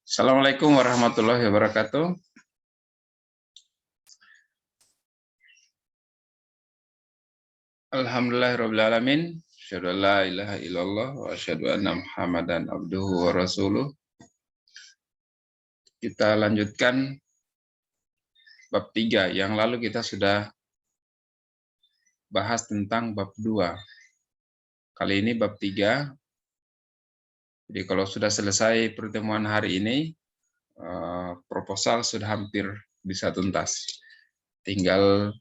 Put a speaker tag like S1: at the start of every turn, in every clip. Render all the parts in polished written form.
S1: Assalamualaikum warahmatullahi wabarakatuh. Alhamdulillahirrabbilalamin. Asyhadu an la ilaha illallah wa asyhadu anna Muhammadan abduhu wa rasuluh. Kita lanjutkan bab 3. Yang lalu kita sudah bahas tentang bab 2. Kali ini bab 3. Jadi kalau sudah selesai pertemuan hari ini, proposal sudah hampir bisa tuntas. Tinggal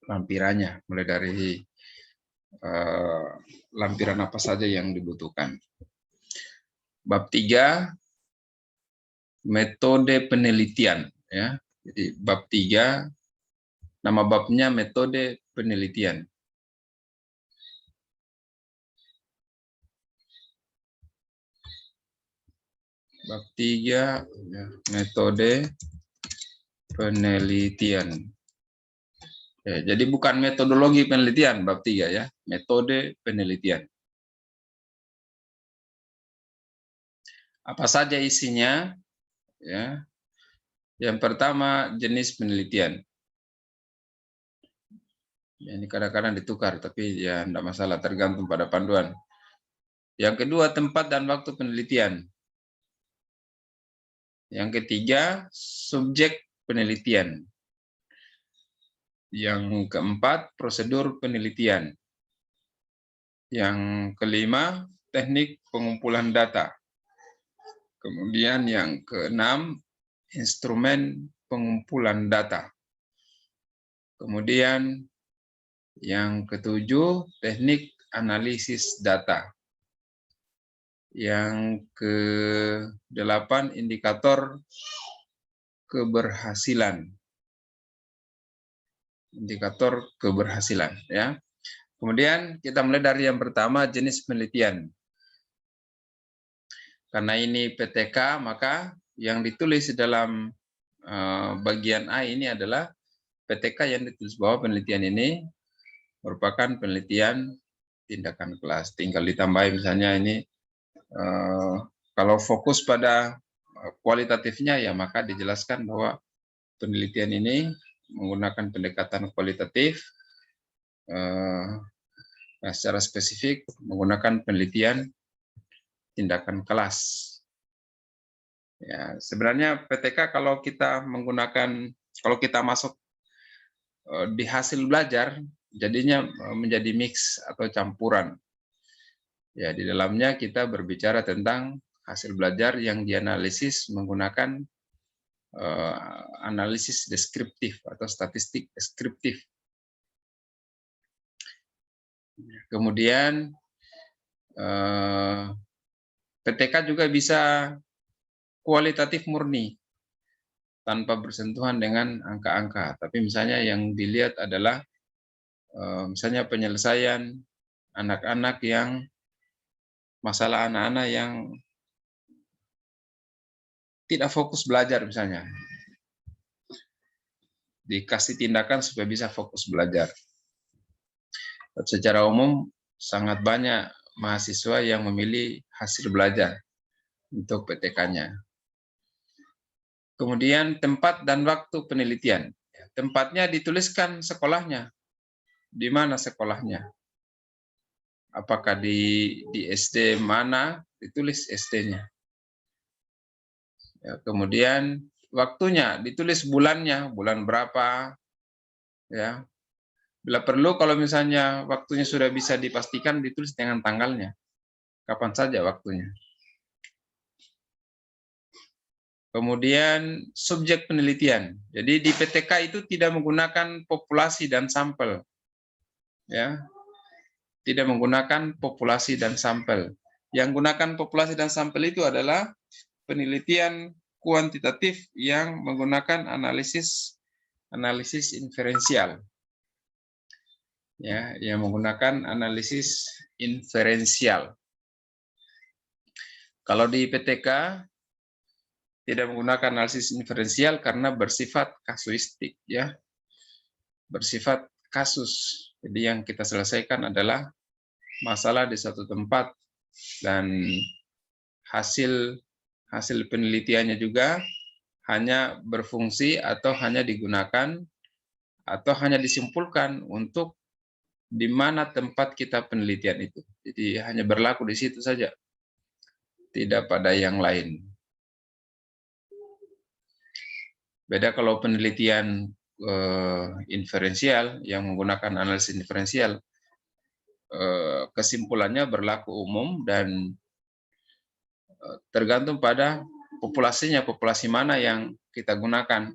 S1: lampirannya, mulai dari lampiran apa saja yang dibutuhkan. Bab 3, metode penelitian. Ya. Jadi bab 3, nama babnya metode penelitian. Bab 3, ya, metode penelitian. Ya, jadi bukan metodologi penelitian bab 3 ya, metode penelitian. Apa saja isinya? Ya. Yang pertama, jenis penelitian. Ya, ini kadang-kadang ditukar, tapi ya tidak masalah, tergantung pada panduan. Yang kedua, tempat dan waktu penelitian. Yang ketiga, subjek penelitian. Yang keempat, prosedur penelitian. Yang kelima, teknik pengumpulan data. Kemudian yang keenam, instrumen pengumpulan data. Kemudian yang ketujuh, teknik analisis data. Yang kedelapan, indikator keberhasilan. Indikator keberhasilan, ya. Kemudian kita mulai dari yang pertama, jenis penelitian. Karena ini PTK, maka yang ditulis dalam bagian A ini adalah PTK yang ditulis bahwa penelitian ini merupakan penelitian tindakan kelas. Tinggal ditambah misalnya ini kalau fokus pada kualitatifnya ya maka dijelaskan bahwa penelitian ini menggunakan pendekatan kualitatif, secara spesifik menggunakan penelitian tindakan kelas. Ya, sebenarnya PTK kalau kita masuk di hasil belajar, jadinya menjadi mix atau campuran. Ya, di dalamnya kita berbicara tentang hasil belajar yang dianalisis menggunakan analisis deskriptif atau statistik deskriptif. Kemudian PTK juga bisa kualitatif murni tanpa bersentuhan dengan angka-angka. Tapi misalnya yang dilihat adalah misalnya penyelesaian anak-anak yang masalah anak-anak yang tidak fokus belajar misalnya. Dikasih tindakan supaya bisa fokus belajar. Secara umum sangat banyak mahasiswa yang memilih hasil belajar untuk PTK-nya. Kemudian tempat dan waktu penelitian. Tempatnya dituliskan sekolahnya. Di mana sekolahnya? Apakah di SD mana? Ditulis SD-nya. Ya, kemudian waktunya ditulis bulannya, bulan berapa. Ya. Bila perlu kalau misalnya waktunya sudah bisa dipastikan ditulis dengan tanggalnya. Kapan saja waktunya. Kemudian subjek penelitian. Jadi di PTK itu tidak menggunakan populasi dan sampel. Ya. Tidak menggunakan populasi dan sampel. Yang gunakan populasi dan sampel itu adalah penelitian kuantitatif yang menggunakan analisis inferensial. Ya, yang menggunakan analisis inferensial. Kalau di PTK tidak menggunakan analisis inferensial karena bersifat kasuistik, ya, bersifat kasus. Jadi yang kita selesaikan adalah masalah di satu tempat dan hasil penelitiannya juga hanya berfungsi atau hanya digunakan atau hanya disimpulkan untuk di mana tempat kita penelitian itu. Jadi hanya berlaku di situ saja, tidak pada yang lain. Beda kalau penelitian inferensial yang menggunakan analisis inferensial, kesimpulannya berlaku umum dan tergantung pada populasinya, populasi mana yang kita gunakan.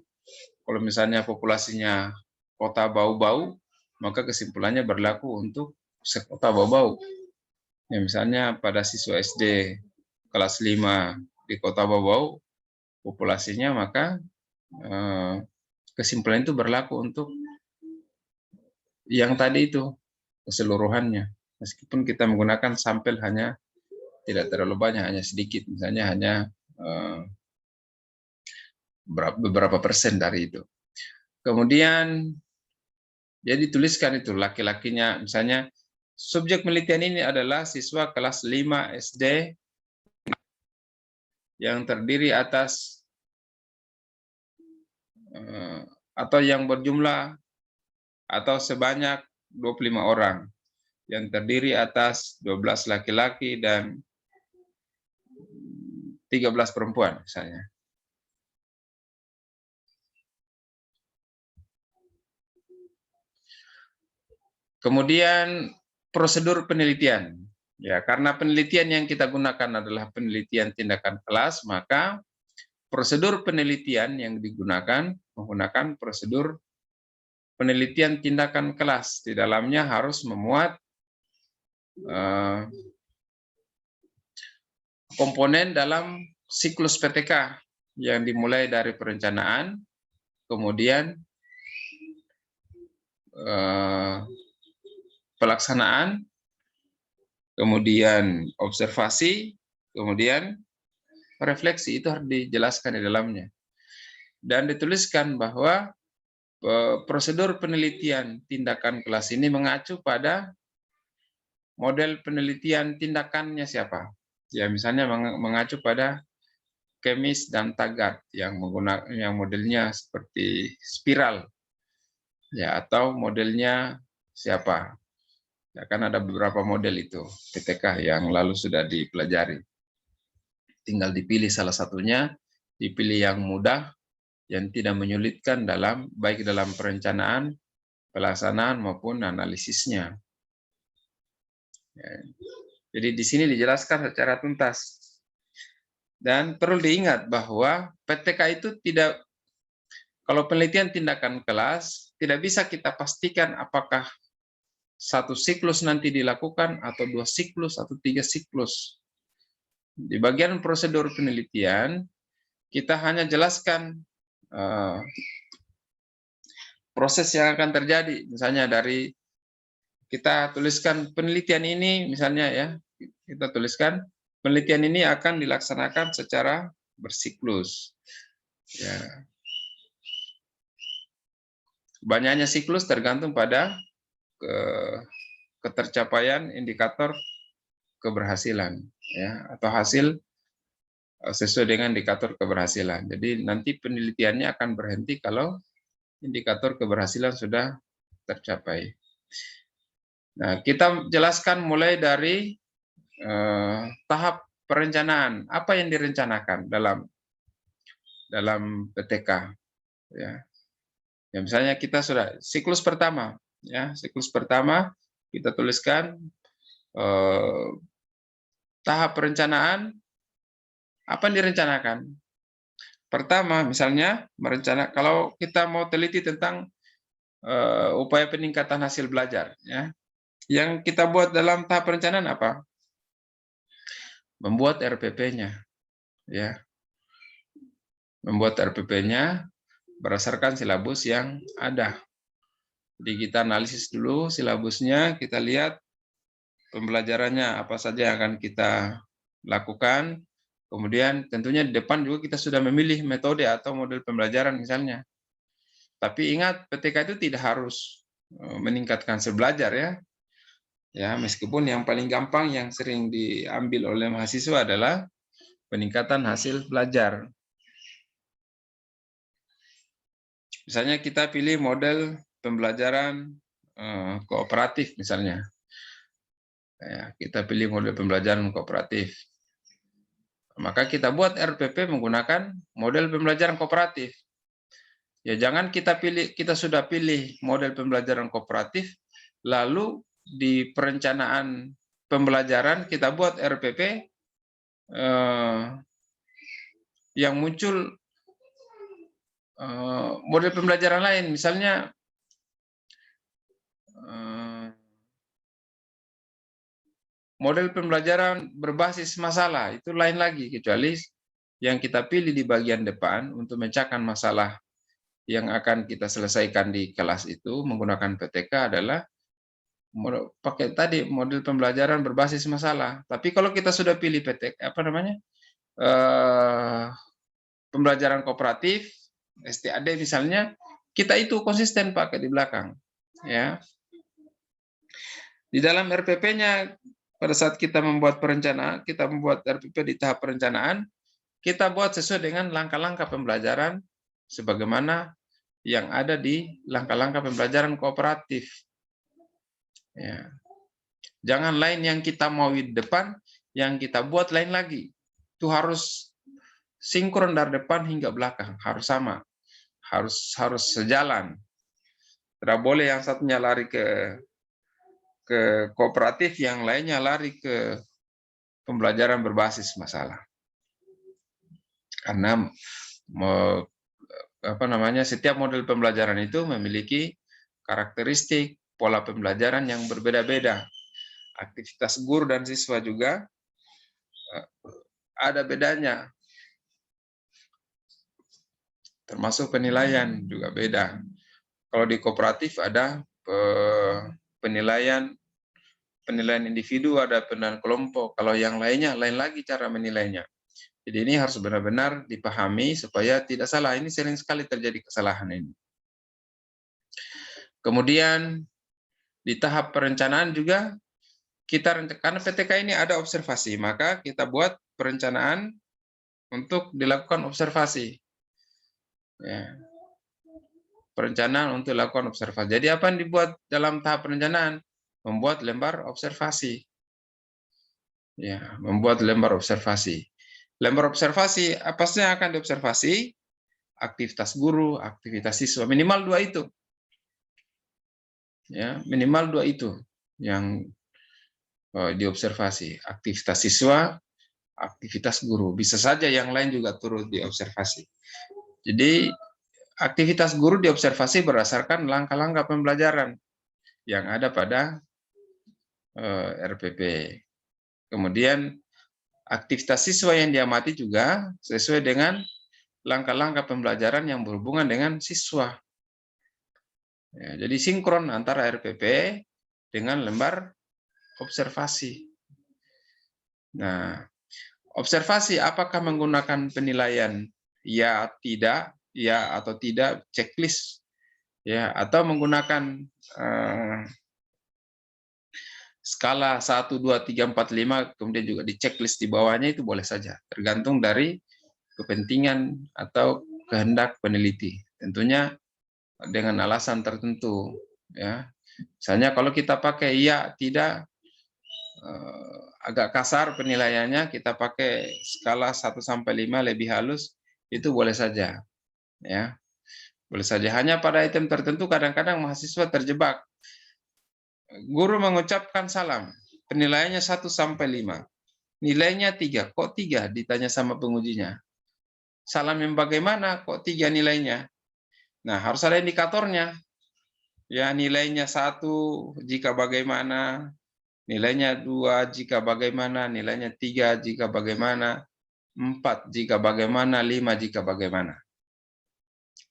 S1: Kalau misalnya populasinya kota Bau-Bau, maka kesimpulannya berlaku untuk sekota Bau-Bau. Ya, misalnya pada siswa SD kelas 5 di kota Bau-Bau, populasinya, maka kesimpulan itu berlaku untuk yang tadi itu, keseluruhannya. Meskipun kita menggunakan sampel hanya tidak terlalu banyak, hanya sedikit, misalnya hanya beberapa persen dari itu. Kemudian dia dituliskan itu laki-lakinya, misalnya subjek penelitian ini adalah siswa kelas 5 SD yang terdiri atas atau yang berjumlah atau sebanyak 25 orang yang terdiri atas 12 laki-laki dan 13 perempuan misalnya. Kemudian prosedur penelitian. Ya, karena penelitian yang kita gunakan adalah penelitian tindakan kelas, maka prosedur penelitian yang digunakan menggunakan prosedur penelitian tindakan kelas. Di dalamnya harus memuat komponen dalam siklus PTK yang dimulai dari perencanaan, kemudian pelaksanaan, kemudian observasi, kemudian refleksi. Itu harus dijelaskan di dalamnya. Dan dituliskan bahwa prosedur penelitian tindakan kelas ini mengacu pada model penelitian tindakannya siapa. Ya, misalnya mengacu pada Kemis dan Taggart yang menggunakan yang modelnya seperti spiral. Ya, atau modelnya siapa. Ya, kan ada beberapa model itu PTK yang lalu sudah dipelajari. Tinggal dipilih salah satunya, dipilih yang mudah, yang tidak menyulitkan baik dalam perencanaan, pelaksanaan maupun analisisnya. Ya. Jadi di sini dijelaskan secara tuntas. Dan perlu diingat bahwa PTK itu tidak, kalau penelitian tindakan kelas, tidak bisa kita pastikan apakah satu siklus nanti dilakukan atau 2 siklus atau 3 siklus. Di bagian prosedur penelitian, kita hanya jelaskan proses yang akan terjadi. Misalnya dari kita tuliskan penelitian ini, misalnya ya, kita tuliskan penelitian ini akan dilaksanakan secara bersiklus. Ya. Banyaknya siklus tergantung pada ketercapaian indikator keberhasilan, ya, atau hasil sesuai dengan indikator keberhasilan. Jadi nanti penelitiannya akan berhenti kalau indikator keberhasilan sudah tercapai. Nah, kita jelaskan mulai dari tahap perencanaan. Apa yang direncanakan dalam PTK? Ya. Ya, misalnya kita sudah siklus pertama, ya, siklus pertama kita tuliskan tahap perencanaan. Apa yang direncanakan? Pertama, misalnya kalau kita mau teliti tentang upaya peningkatan hasil belajar, ya, yang kita buat dalam tahap perencanaan apa? Membuat RPP-nya, ya, membuat RPP-nya berdasarkan silabus yang ada. Jadi kita analisis dulu silabusnya, kita lihat pembelajarannya apa saja yang akan kita lakukan. Kemudian tentunya di depan juga kita sudah memilih metode atau model pembelajaran misalnya. Tapi ingat, PTK itu tidak harus meningkatkan hasil belajar ya. Ya, meskipun yang paling gampang yang sering diambil oleh mahasiswa adalah peningkatan hasil belajar. Misalnya kita pilih model pembelajaran kooperatif misalnya. Ya, kita pilih model pembelajaran kooperatif. Maka kita buat RPP menggunakan model pembelajaran kooperatif. Ya, jangan kita sudah pilih model pembelajaran kooperatif, lalu di perencanaan pembelajaran kita buat RPP yang muncul model pembelajaran lain, misalnya model pembelajaran berbasis masalah, itu lain lagi, kecuali yang kita pilih di bagian depan untuk memecahkan masalah yang akan kita selesaikan di kelas itu menggunakan PTK adalah pakai tadi model pembelajaran berbasis masalah. Tapi kalau kita sudah pilih PTK, pembelajaran kooperatif, STAD misalnya, kita itu konsisten pakai di belakang. Ya. Di dalam RPP-nya, pada saat kita membuat perencanaan, kita membuat RPP di tahap perencanaan, kita buat sesuai dengan langkah-langkah pembelajaran sebagaimana yang ada di langkah-langkah pembelajaran kooperatif. Ya. Jangan lain yang kita mau di depan, yang kita buat lain lagi. Itu harus sinkron dari depan hingga belakang, harus sama, harus sejalan. Tidak boleh yang satunya lari ke kooperatif, yang lainnya lari ke pembelajaran berbasis masalah. Karena setiap model pembelajaran itu memiliki karakteristik pola pembelajaran yang berbeda-beda. Aktivitas guru dan siswa juga ada bedanya. Termasuk penilaian juga beda. Kalau di kooperatif ada penilaian individu, ada penilaian kelompok. Kalau yang lainnya lain lagi cara menilainya. Jadi ini harus benar-benar dipahami supaya tidak salah. Ini sering sekali terjadi kesalahan ini. Kemudian di tahap perencanaan juga karena PTK ini ada observasi, maka kita buat perencanaan untuk dilakukan observasi. Ya. Perencanaan untuk dilakukan observasi. Jadi apa yang dibuat dalam tahap perencanaan? Membuat lembar observasi. Ya, membuat lembar observasi. Lembar observasi, apa sih yang akan diobservasi? Aktivitas guru, aktivitas siswa, minimal 2 itu. Ya, minimal 2 itu yang diobservasi. Aktivitas siswa, aktivitas guru. Bisa saja yang lain juga turut diobservasi. Jadi aktivitas guru diobservasi berdasarkan langkah-langkah pembelajaran yang ada pada RPP. Kemudian aktivitas siswa yang diamati juga sesuai dengan langkah-langkah pembelajaran yang berhubungan dengan siswa. Ya, jadi sinkron antara RPP dengan lembar observasi. Nah, observasi apakah menggunakan penilaian ya, tidak, ya atau tidak, checklist, ya, atau menggunakan skala 1, 2, 3, 4, 5, kemudian juga di checklist di bawahnya, itu boleh saja, tergantung dari kepentingan atau kehendak peneliti. Tentunya dengan alasan tertentu, ya. Misalnya kalau kita pakai ya, tidak, agak kasar penilaiannya, kita pakai skala 1 sampai 5 lebih halus, itu boleh saja. Ya. Boleh saja. Hanya pada item tertentu kadang-kadang mahasiswa terjebak. Guru mengucapkan salam, penilaiannya 1 sampai 5. Nilainya 3. Kok 3? Ditanya sama pengujinya. Salam yang bagaimana? Kok 3 nilainya? Nah, harus ada indikatornya. Ya, nilainya 1 jika bagaimana, nilainya 2 jika bagaimana, nilainya 3 jika bagaimana, 4 jika bagaimana, 5 jika bagaimana.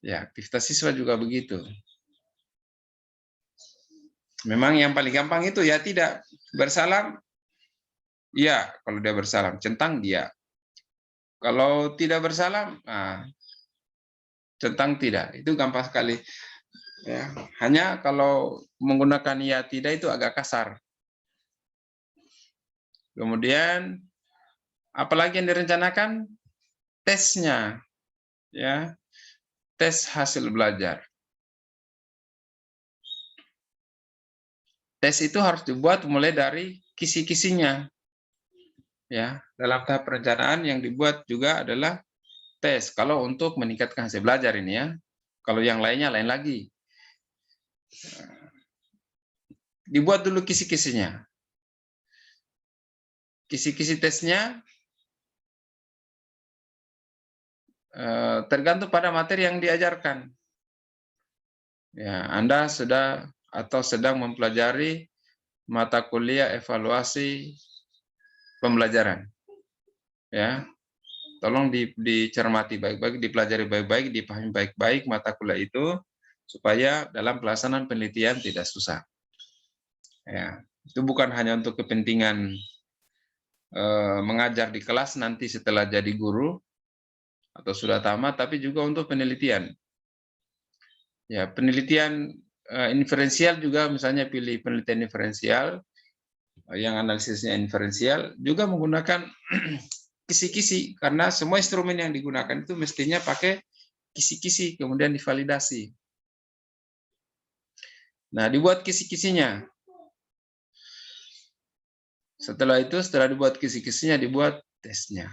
S1: Ya, aktivitas siswa juga begitu. Memang yang paling gampang itu ya tidak. Bersalam, ya kalau dia bersalam. Centang dia. Kalau tidak bersalam, centang tidak. Itu gampang sekali. Ya, hanya kalau menggunakan ya tidak itu agak kasar. Kemudian Apalagi yang direncanakan? Tesnya, ya, tes hasil belajar. Tes itu harus dibuat mulai dari kisi-kisinya. Ya, dalam tahap perencanaan yang dibuat juga adalah tes. Kalau untuk meningkatkan hasil belajar ini ya. Kalau yang lainnya lain lagi. Dibuat dulu kisi-kisinya. Kisi-kisi tesnya tergantung pada materi yang diajarkan. Ya, Anda sudah atau sedang mempelajari mata kuliah evaluasi pembelajaran. Ya, tolong dicermati baik-baik, dipelajari baik-baik, dipahami baik-baik mata kuliah itu supaya dalam pelaksanaan penelitian tidak susah. Ya, itu bukan hanya untuk kepentingan mengajar di kelas nanti setelah jadi guru atau sudah tamat, tapi juga untuk penelitian. Ya, penelitian inferensial juga, misalnya pilih penelitian inferensial yang analisisnya inferensial juga menggunakan kisi-kisi, karena semua instrumen yang digunakan itu mestinya pakai kisi-kisi kemudian divalidasi. Nah, dibuat kisi-kisinya. Setelah itu, setelah dibuat kisi-kisinya, dibuat tesnya.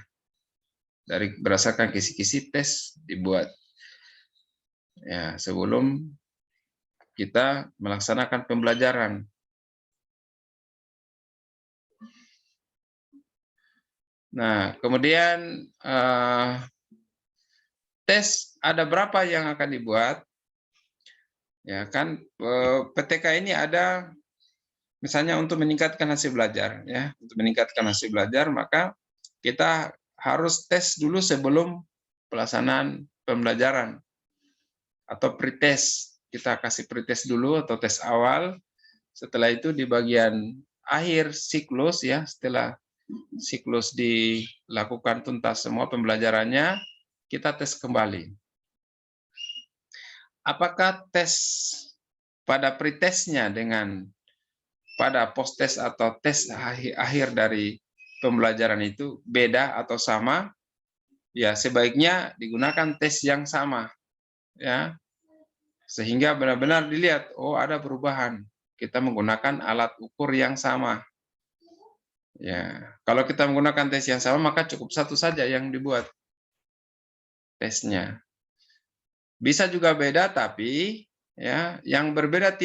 S1: Dari berdasarkan kisi-kisi tes dibuat. Ya, sebelum kita melaksanakan pembelajaran. Nah, kemudian tes ada berapa yang akan dibuat? Ya kan, PTK ini ada misalnya untuk meningkatkan hasil belajar, ya, untuk meningkatkan hasil belajar maka kita harus tes dulu sebelum pelaksanaan pembelajaran atau pretest. Kita kasih pretest dulu atau tes awal. Setelah itu di bagian akhir siklus, ya, setelah siklus dilakukan tuntas semua pembelajarannya, kita tes kembali. Apakah tes pada pretestnya dengan pada post-test atau tes akhir dari pembelajaran itu beda atau sama? Ya, sebaiknya digunakan tes yang sama, ya, sehingga benar-benar dilihat, oh ada perubahan. Kita menggunakan alat ukur yang sama. Ya, kalau kita menggunakan tes yang sama, maka cukup satu saja yang dibuat tesnya. Bisa juga beda, tapi ya yang berbeda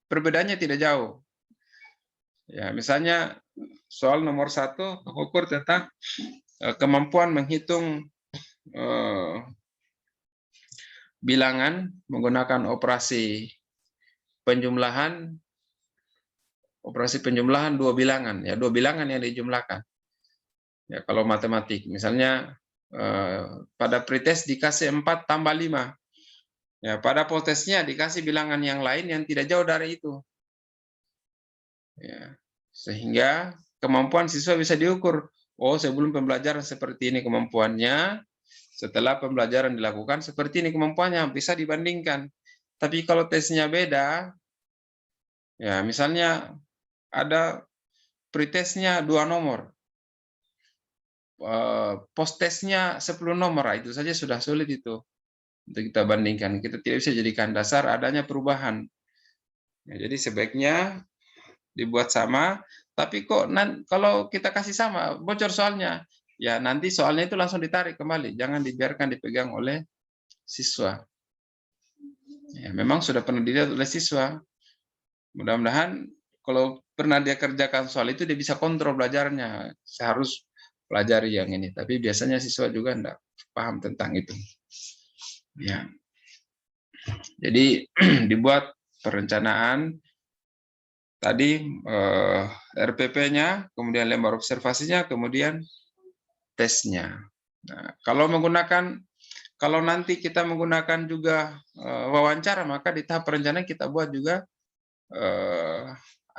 S1: perbedaannya tidak jauh. Ya, misalnya soal nomor 1 ukur tentang kemampuan menghitung bilangan menggunakan operasi penjumlahan dua bilangan, ya, dua bilangan yang dijumlahkan. Ya, kalau matematik misalnya pada pretest dikasih 4 tambah 5. Ya, pada postestnya dikasih bilangan yang lain yang tidak jauh dari itu. Ya, sehingga kemampuan siswa bisa diukur. Oh, sebelum pembelajaran seperti ini kemampuannya, setelah pembelajaran dilakukan seperti ini kemampuannya, bisa dibandingkan. Tapi kalau tesnya beda, ya misalnya ada pretestnya 2 nomor, posttestnya 10 nomor, itu saja sudah sulit itu untuk kita bandingkan. Kita tidak bisa jadikan dasar adanya perubahan. Ya, jadi sebaiknya dibuat sama, tapi kok kalau kita kasih sama, bocor soalnya, ya nanti soalnya itu langsung ditarik kembali, jangan dibiarkan dipegang oleh siswa. Ya, memang sudah pernah dilihat oleh siswa. Mudah-mudahan kalau pernah dia kerjakan soal itu, dia bisa kontrol belajarnya. Saya harus pelajari yang ini, tapi biasanya siswa juga enggak paham tentang itu. Ya. Jadi dibuat perencanaan tadi, RPP-nya, kemudian lembar observasinya, kemudian tesnya. Nah, kalau nanti kita menggunakan juga wawancara, maka di tahap perencanaan kita buat juga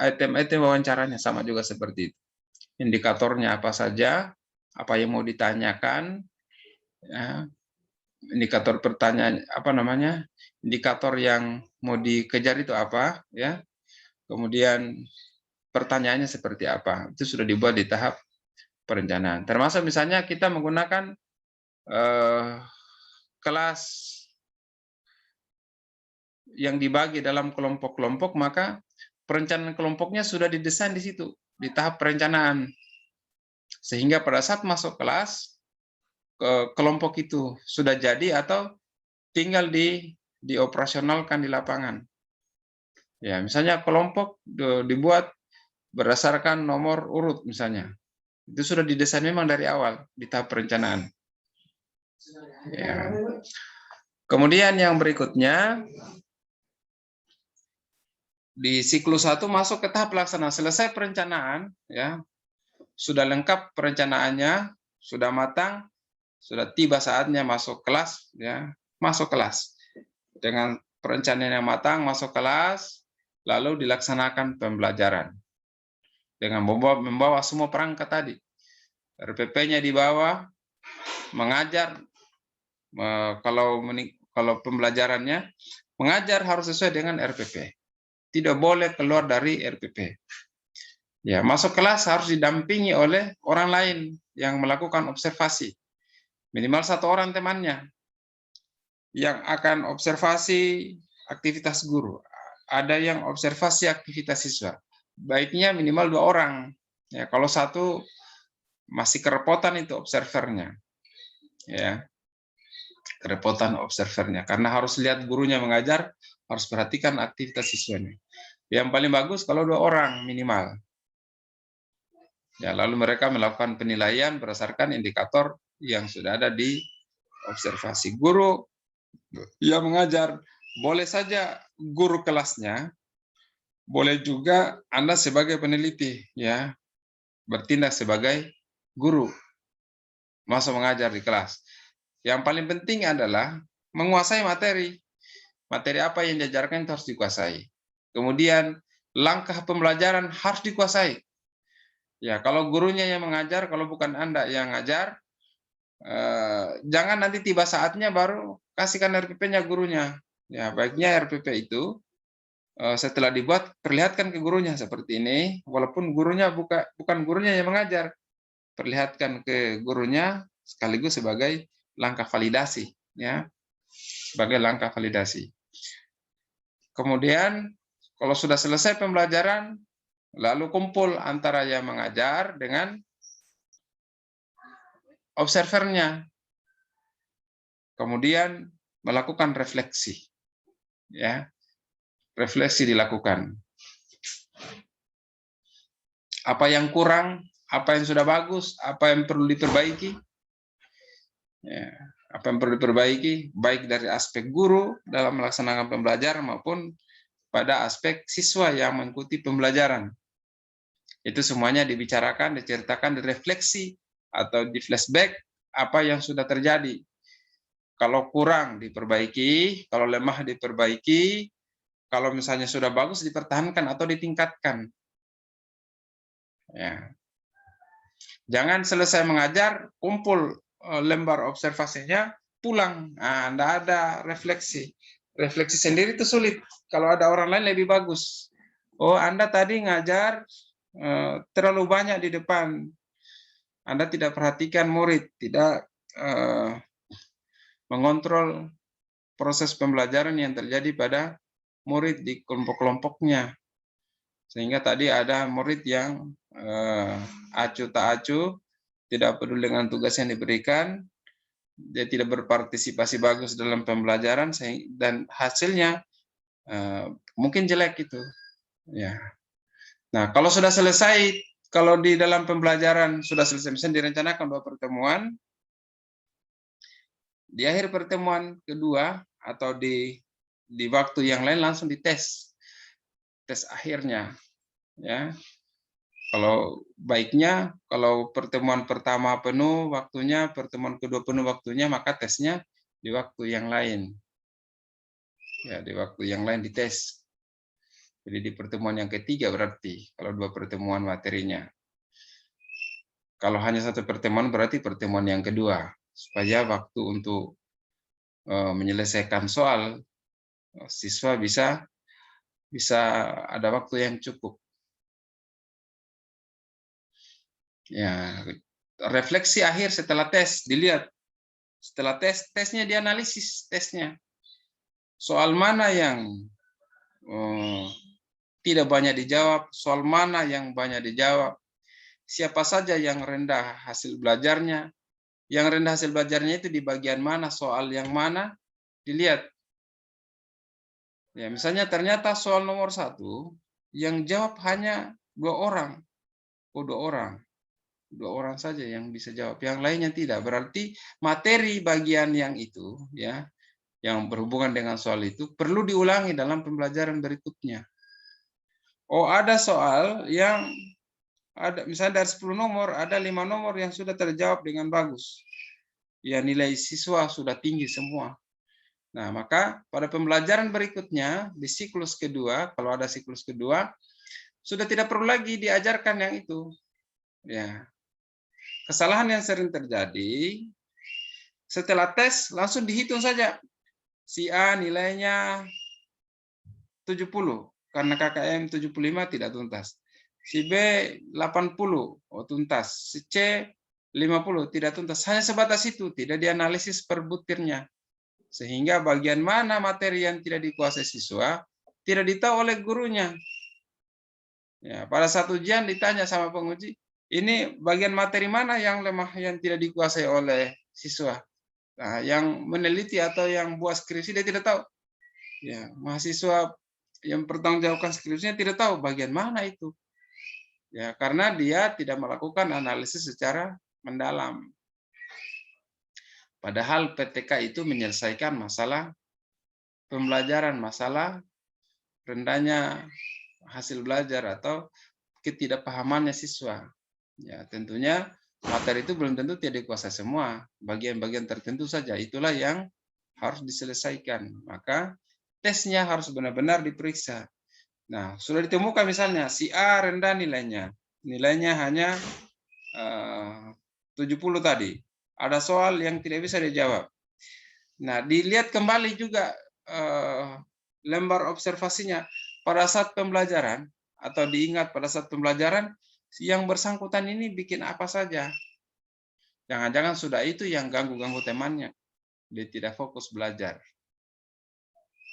S1: item-item wawancaranya sama juga seperti itu. Indikatornya apa saja, apa yang mau ditanyakan, ya, indikator pertanyaan indikator yang mau dikejar itu apa, ya. Kemudian pertanyaannya seperti apa, itu sudah dibuat di tahap perencanaan. Termasuk misalnya kita menggunakan kelas yang dibagi dalam kelompok-kelompok, maka perencanaan kelompoknya sudah didesain di situ, di tahap perencanaan. Sehingga pada saat masuk kelas, kelompok itu sudah jadi atau tinggal dioperasionalkan di lapangan. Ya, misalnya kelompok dibuat berdasarkan nomor urut misalnya. Itu sudah didesain memang dari awal di tahap perencanaan. Ya. Kemudian yang berikutnya, di siklus 1 masuk ke tahap pelaksanaan. Selesai perencanaan, ya, sudah lengkap perencanaannya, sudah matang, sudah tiba saatnya masuk kelas, ya, masuk kelas. Dengan perencanaan yang matang, masuk kelas, lalu dilaksanakan pembelajaran. Dengan membawa semua perangkat tadi. RPP-nya dibawa, mengajar, kalau pembelajarannya, mengajar harus sesuai dengan RPP. Tidak boleh keluar dari RPP. Ya, masuk kelas harus didampingi oleh orang lain yang melakukan observasi. Minimal 1 orang temannya yang akan observasi aktivitas guru. Ada yang observasi aktivitas siswa. Baiknya minimal 2 orang. Ya, kalau 1 masih kerepotan itu observernya. Ya. Kerepotan observernya karena harus lihat gurunya mengajar, harus perhatikan aktivitas siswanya. Yang paling bagus kalau 2 orang minimal. Ya, lalu mereka melakukan penilaian berdasarkan indikator yang sudah ada di observasi. Guru yang mengajar boleh saja guru kelasnya, boleh juga Anda sebagai peneliti, ya, bertindak sebagai guru, masuk mengajar di kelas. Yang paling penting adalah menguasai materi. Materi apa yang diajarkan itu harus dikuasai. Kemudian langkah pembelajaran harus dikuasai. Ya, kalau gurunya yang mengajar, kalau bukan Anda yang ngajar, jangan nanti tiba saatnya baru kasihkan RPP-nya gurunya. Ya, baiknya RPP itu setelah dibuat perlihatkan ke gurunya seperti ini, walaupun gurunya bukan gurunya yang mengajar, perlihatkan ke gurunya sekaligus sebagai langkah validasi, ya, sebagai langkah validasi. Kemudian kalau sudah selesai pembelajaran, lalu kumpul antara yang mengajar dengan observernya. Kemudian melakukan refleksi. Ya. Refleksi dilakukan. Apa yang kurang, apa yang sudah bagus, apa yang perlu diperbaiki. Ya. Apa yang perlu diperbaiki, baik dari aspek guru dalam melaksanakan pembelajaran maupun pada aspek siswa yang mengikuti pembelajaran. Itu semuanya dibicarakan, diceritakan, direfleksi, atau di flashback apa yang sudah terjadi. Kalau kurang diperbaiki, kalau lemah diperbaiki, kalau misalnya sudah bagus dipertahankan atau ditingkatkan. Ya. Jangan selesai mengajar, kumpul lembar observasinya, pulang. Nah, Anda ada refleksi. Refleksi sendiri itu sulit. Kalau ada orang lain lebih bagus. Oh, Anda tadi ngajar terlalu banyak di depan. Anda tidak perhatikan murid, tidak mengontrol proses pembelajaran yang terjadi pada murid di kelompok-kelompoknya. Sehingga tadi ada murid yang acuh tak acuh, tidak peduli dengan tugas yang diberikan, dia tidak berpartisipasi bagus dalam pembelajaran, dan hasilnya mungkin jelek itu. Ya. Nah, kalau sudah selesai, kalau di dalam pembelajaran sudah selesai, misalnya direncanakan 2 pertemuan, di akhir pertemuan kedua atau di waktu yang lain langsung dites, tes akhirnya, ya. Kalau baiknya, kalau pertemuan pertama penuh waktunya, pertemuan kedua penuh waktunya, maka tesnya di waktu yang lain. Ya, di waktu yang lain dites. Jadi di pertemuan yang ketiga berarti, kalau 2 pertemuan materinya. Kalau hanya 1 pertemuan berarti pertemuan yang kedua, supaya waktu untuk menyelesaikan soal siswa bisa ada waktu yang cukup. Ya, refleksi akhir setelah tes, dilihat. Setelah tesnya dianalisis tesnya. Soal mana yang tidak banyak dijawab, soal mana yang banyak dijawab, siapa saja yang rendah hasil belajarnya, yang rendah hasil belajarnya itu di bagian mana, soal yang mana, dilihat. Ya, misalnya ternyata soal nomor 1, yang jawab hanya 2 orang. Oh, 2 orang. 2 orang saja yang bisa jawab, yang lainnya tidak. Berarti materi bagian yang itu, ya, yang berhubungan dengan soal itu perlu diulangi dalam pembelajaran berikutnya. Oh, ada soal yang ada misalnya dari 10 nomor, ada 5 nomor yang sudah terjawab dengan bagus. Ya, nilai siswa sudah tinggi semua. Nah, maka pada pembelajaran berikutnya di siklus kedua, kalau ada siklus kedua, sudah tidak perlu lagi diajarkan yang itu. Ya. Kesalahan yang sering terjadi, setelah tes langsung dihitung saja. Si A nilainya 70, karena KKM 75 tidak tuntas. Si B 80, oh tuntas. Si C 50 tidak tuntas. Hanya sebatas itu, tidak dianalisis per butirnya. Sehingga bagian mana materi yang tidak dikuasai siswa tidak ditahu oleh gurunya. Ya, pada saat ujian ditanya sama penguji, ini bagian materi mana yang lemah yang tidak dikuasai oleh siswa. Nah, yang meneliti atau yang buat skripsi dia tidak tahu. Ya, mahasiswa yang pertanggungjawabkan skripsinya tidak tahu bagian mana itu. Ya, karena dia tidak melakukan analisis secara mendalam. Padahal PTK itu menyelesaikan masalah pembelajaran, masalah rendahnya hasil belajar atau ketidakpahamannya siswa. Ya, tentunya materi itu belum tentu tidak dikuasai semua, bagian-bagian tertentu saja. Itulah yang harus diselesaikan. Maka tesnya harus benar-benar diperiksa. Nah, sudah ditemukan misalnya si A rendah nilainya. Nilainya hanya 70 tadi. Ada soal yang tidak bisa dijawab. Nah, dilihat kembali juga lembar observasinya pada saat pembelajaran atau diingat pada saat pembelajaran yang bersangkutan ini bikin apa saja. Jangan-jangan sudah itu yang ganggu-ganggu temannya. Dia tidak fokus belajar.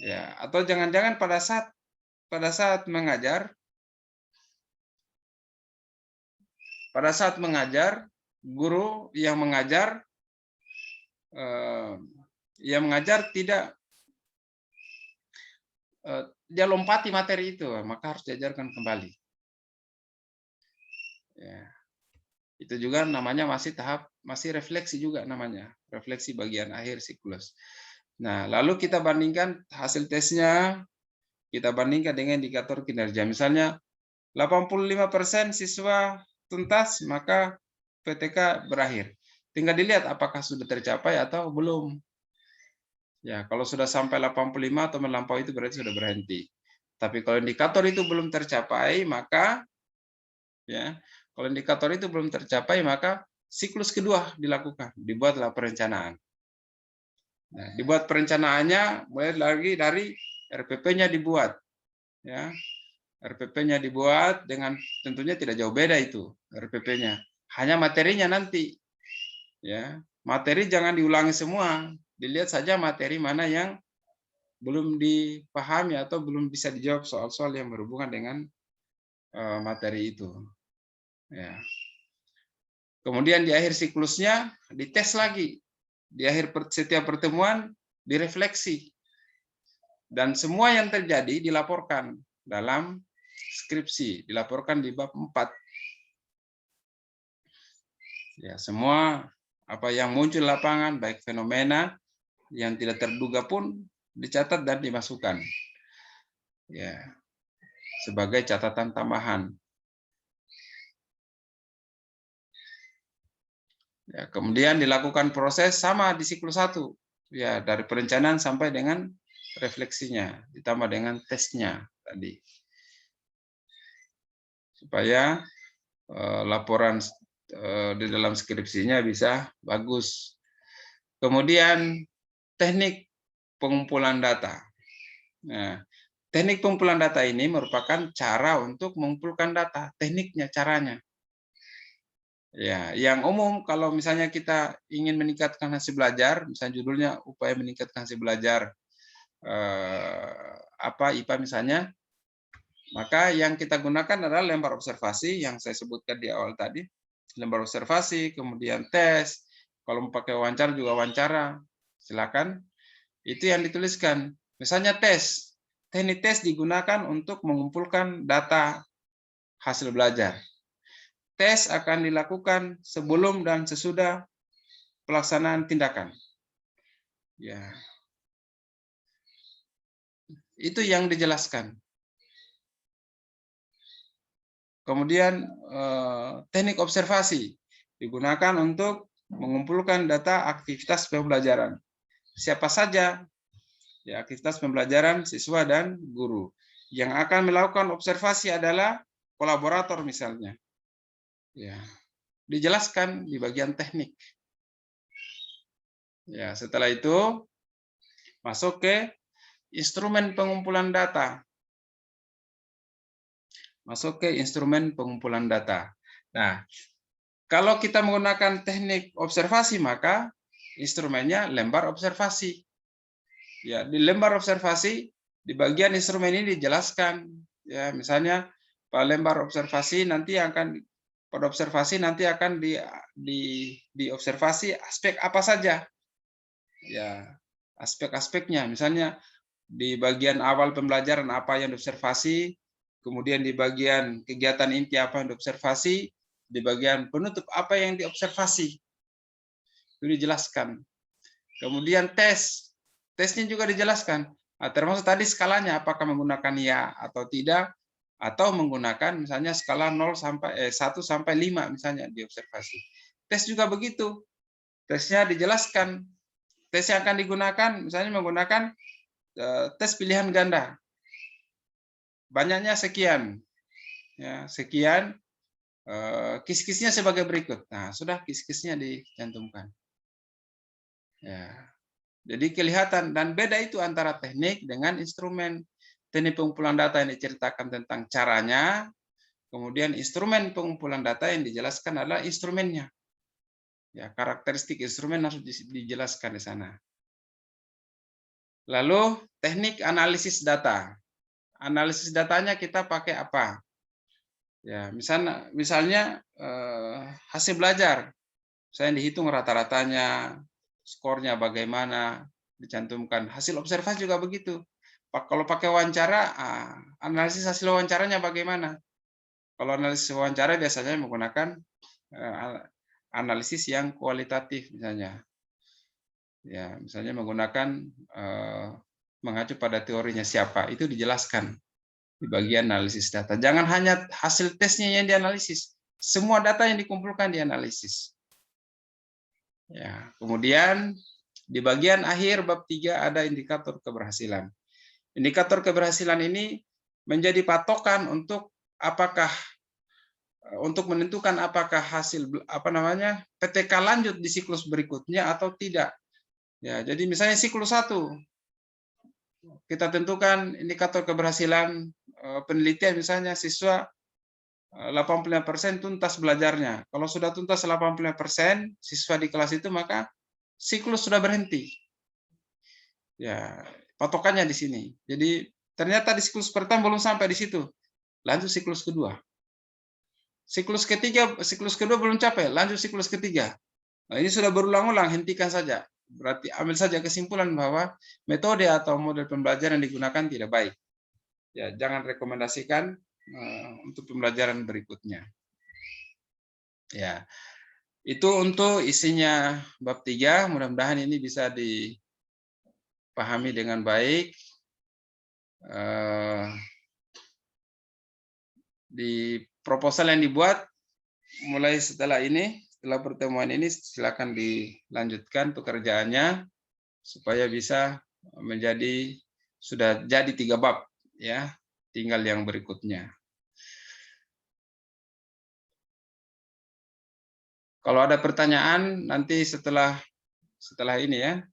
S1: Ya, atau jangan-jangan pada saat mengajar guru yang mengajar tidak dia lompati materi itu, maka harus diajarkan kembali. Ya. Itu juga namanya masih refleksi juga namanya, refleksi bagian akhir siklus. Nah, lalu kita bandingkan hasil tesnya, kita bandingkan dengan indikator kinerja. Misalnya 85% siswa tuntas, maka PTK berakhir. Tinggal dilihat apakah sudah tercapai atau belum. Ya, kalau sudah sampai 85 atau melampaui itu berarti sudah berhenti. Tapi kalau indikator itu belum tercapai, maka ya, kalau indikator itu belum tercapai, maka siklus kedua dilakukan, dibuatlah perencanaan. Nah, dibuat perencanaannya mulai lagi dari RPP-nya dibuat. Ya, RPP-nya dibuat dengan tentunya tidak jauh beda itu RPP-nya. Hanya materinya nanti. Ya, materi jangan diulangi semua. Dilihat saja materi mana yang belum dipahami atau belum bisa dijawab soal-soal yang berhubungan dengan materi itu. Ya. Kemudian di akhir siklusnya dites lagi. Di akhir setiap pertemuan direfleksi. Dan semua yang terjadi dilaporkan dalam skripsi, dilaporkan di bab 4. Ya, semua apa yang muncul lapangan, baik fenomena yang tidak terduga pun dicatat dan dimasukkan. Ya, sebagai catatan tambahan. Ya, kemudian dilakukan proses sama di siklus 1. Ya, dari perencanaan sampai dengan refleksinya, ditambah dengan tesnya tadi. Supaya laporan di dalam skripsinya bisa bagus. Kemudian teknik pengumpulan data. Nah, teknik pengumpulan data ini merupakan cara untuk mengumpulkan data, tekniknya, caranya. Ya, yang umum kalau misalnya kita ingin meningkatkan hasil belajar, misalnya judulnya upaya meningkatkan hasil belajar apa IPA misalnya, maka yang kita gunakan adalah lembar observasi yang saya sebutkan di awal tadi. Lembar observasi, kemudian tes, kalau mau pakai wawancara juga wawancara, silakan. Itu yang dituliskan. Misalnya tes, teknik tes digunakan untuk mengumpulkan data hasil belajar. Tes akan dilakukan sebelum dan sesudah pelaksanaan tindakan. Ya, itu yang dijelaskan. Kemudian teknik observasi digunakan untuk mengumpulkan data aktivitas pembelajaran. Siapa saja ya aktivitas pembelajaran siswa dan guru. Yang akan melakukan observasi adalah kolaborator misalnya. Ya, dijelaskan di bagian teknik. Ya, setelah itu masuk ke instrumen pengumpulan data. Masuk ke instrumen pengumpulan data. Nah, kalau kita menggunakan teknik observasi, maka instrumennya lembar observasi. Ya, di lembar observasi, di bagian instrumen ini dijelaskan. Ya, misalnya pada lembar observasi nanti akan diobservasi aspek apa saja. Ya, aspek-aspeknya. Misalnya di bagian awal pembelajaran apa yang diobservasi, kemudian di bagian kegiatan inti apa yang diobservasi, di bagian penutup apa yang diobservasi. Itu dijelaskan. Kemudian tesnya juga dijelaskan. Nah, termasuk tadi skalanya apakah menggunakan ya atau tidak, atau menggunakan misalnya skala 1 sampai 5 misalnya diobservasi. Tes juga begitu. Tesnya dijelaskan. Tes yang akan digunakan misalnya menggunakan tes pilihan ganda. Banyaknya sekian. Ya, sekian. Kis-kisnya sebagai berikut. Nah, sudah kis-kisnya dicantumkan. Ya. Jadi kelihatan dan beda itu antara teknik dengan instrumen. Teknik pengumpulan data yang diceritakan tentang caranya, kemudian instrumen pengumpulan data yang dijelaskan adalah instrumennya. Ya, karakteristik instrumen harus dijelaskan di sana. Lalu teknik analisis data. Analisis datanya kita pakai apa? Ya, misalnya hasil belajar. Saya dihitung rata-ratanya, skornya bagaimana, dicantumkan. Hasil observasi juga begitu. Kalau pakai wawancara, analisis hasil wawancaranya bagaimana? Kalau analisis wawancara biasanya menggunakan analisis yang kualitatif misalnya. Ya, misalnya menggunakan mengacu pada teorinya siapa, itu dijelaskan di bagian analisis data. Jangan hanya hasil tesnya yang dianalisis, semua data yang dikumpulkan dianalisis. Ya, kemudian di bagian akhir bab 3 ada indikator keberhasilan. Indikator keberhasilan ini menjadi patokan untuk menentukan apakah hasil PTK lanjut di siklus berikutnya atau tidak. Ya, jadi misalnya siklus 1 kita tentukan indikator keberhasilan penelitian misalnya siswa 85% tuntas belajarnya. Kalau sudah tuntas 85% siswa di kelas itu maka siklus sudah berhenti. Ya, patokannya di sini. Jadi ternyata di siklus pertama belum sampai di situ. Lanjut siklus kedua. Siklus kedua belum capai, lanjut siklus ketiga. Nah, ini sudah berulang-ulang, hentikan saja. Berarti ambil saja kesimpulan bahwa metode atau model pembelajaran yang digunakan tidak baik. Ya, jangan rekomendasikan untuk pembelajaran berikutnya. Ya, itu untuk isinya bab 3. Mudah-mudahan ini bisa dipahami dengan baik. Di proposal yang dibuat mulai setelah pertemuan ini silakan dilanjutkan pekerjaannya supaya bisa sudah jadi 3 bab ya, tinggal yang berikutnya. Kalau ada pertanyaan nanti setelah ini ya,